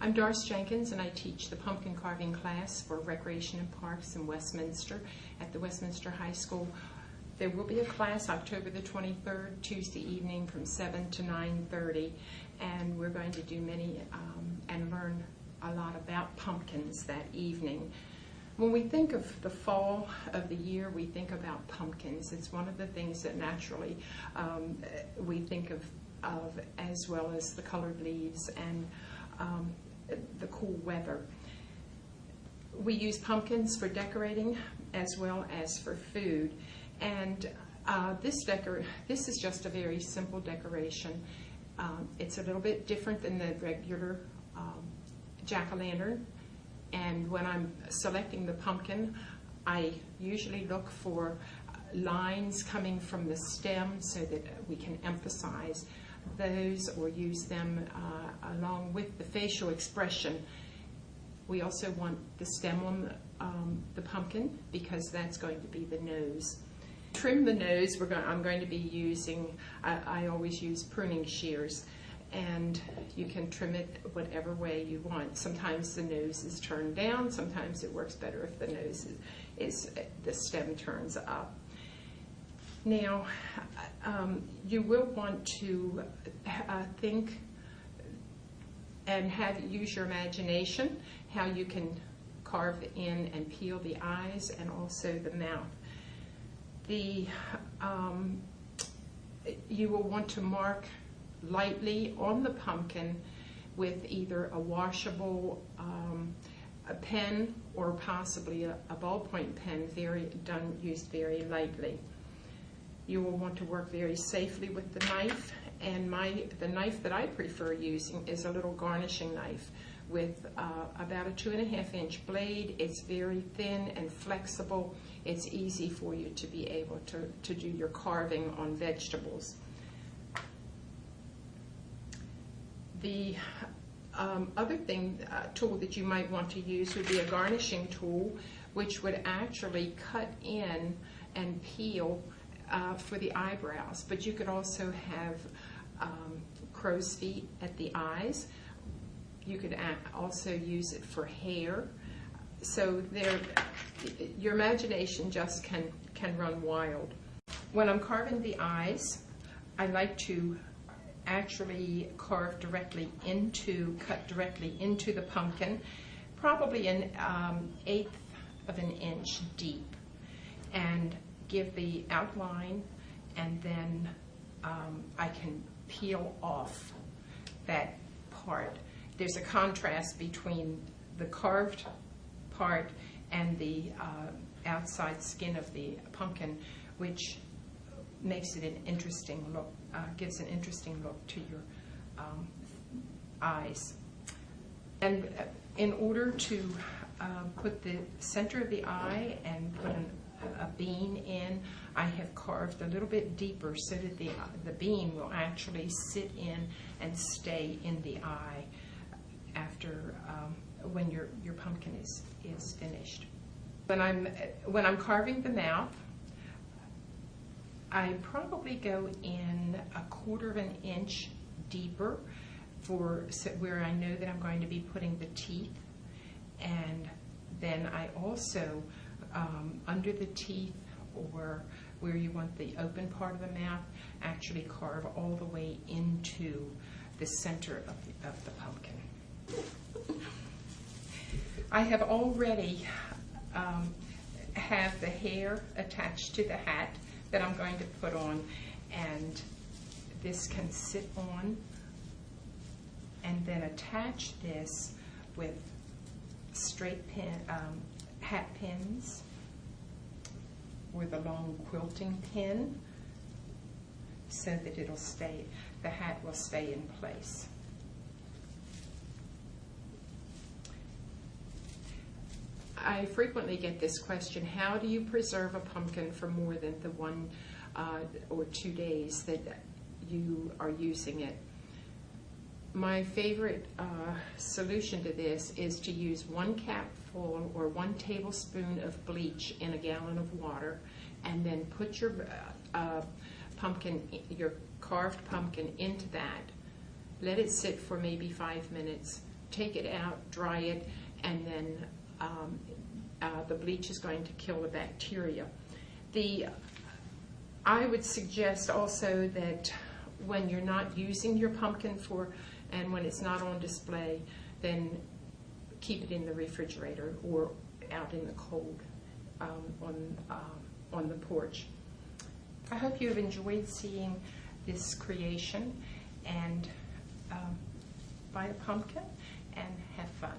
I'm Doris Jenkins, and I teach the pumpkin carving class for Recreation and Parks in Westminster at the Westminster High School. There will be a class October the 23rd, Tuesday evening from 7 to 9:30, and we're going to do many and learn a lot about pumpkins that evening. When we think of the fall of the year, we think about pumpkins. It's one of the things that naturally we think of as well as the colored leaves and the cool weather. We use pumpkins for decorating as well as for food, and this is just a very simple decoration. It's a little bit different than the regular jack-o'-lantern, and when I'm selecting the pumpkin, I usually look for lines coming from the stem so that we can emphasize those or use them along with the facial expression. We also want the stem on the pumpkin because that's going to be the nose. Trim the nose, I'm going to be using, I always use pruning shears, and you can trim it whatever way you want. Sometimes the nose is turned down, sometimes it works better if the nose the stem turns up. Now, you will want to think and use your imagination how you can carve in and peel the eyes and also the mouth. You will want to mark lightly on the pumpkin with either a washable a pen or possibly a ballpoint pen, used very lightly. You will want to work very safely with the knife, and the knife that I prefer using is a little garnishing knife with about a 2.5-inch blade. It's very thin and flexible. It's easy for you to be able to do your carving on vegetables. The other tool that you might want to use would be a garnishing tool, which would actually cut in and peel for the eyebrows, but you could also have crow's feet at the eyes. You could also use it for hair. So your imagination just can run wild. When I'm carving the eyes, I like to actually cut directly into the pumpkin, probably an 1/8 of an inch deep, and give the outline, and then I can peel off that part. There's a contrast between the carved part and the outside skin of the pumpkin, which makes it an interesting look, gives an interesting look to your eyes. And in order to put the center of the eye and put a bean in, I have carved a little bit deeper so that the bean will actually sit in and stay in the eye after when your pumpkin is finished. When I'm carving the mouth, I probably go in 1/4 of an inch deeper where I know that I'm going to be putting the teeth, and then I also under the teeth, or where you want the open part of the mouth, actually carve all the way into the center of the pumpkin. I have already have the hair attached to the hat that I'm going to put on, and this can sit on, and then attach this with straight hat pins or the long quilting pin so that the hat will stay in place. I frequently get this question: how do you preserve a pumpkin for more than the 1 or 2 days that you are using it? My favorite solution to this is to use 1 capful or 1 tablespoon of bleach in a gallon of water, and then put your carved pumpkin into that. Let it sit for maybe 5 minutes. take it out, dry it, and then the bleach is going to kill the bacteria. I would suggest also that when you're not using your pumpkin and when it's not on display, then keep it in the refrigerator or out in the cold on the porch. I hope you have enjoyed seeing this creation, and buy a pumpkin and have fun.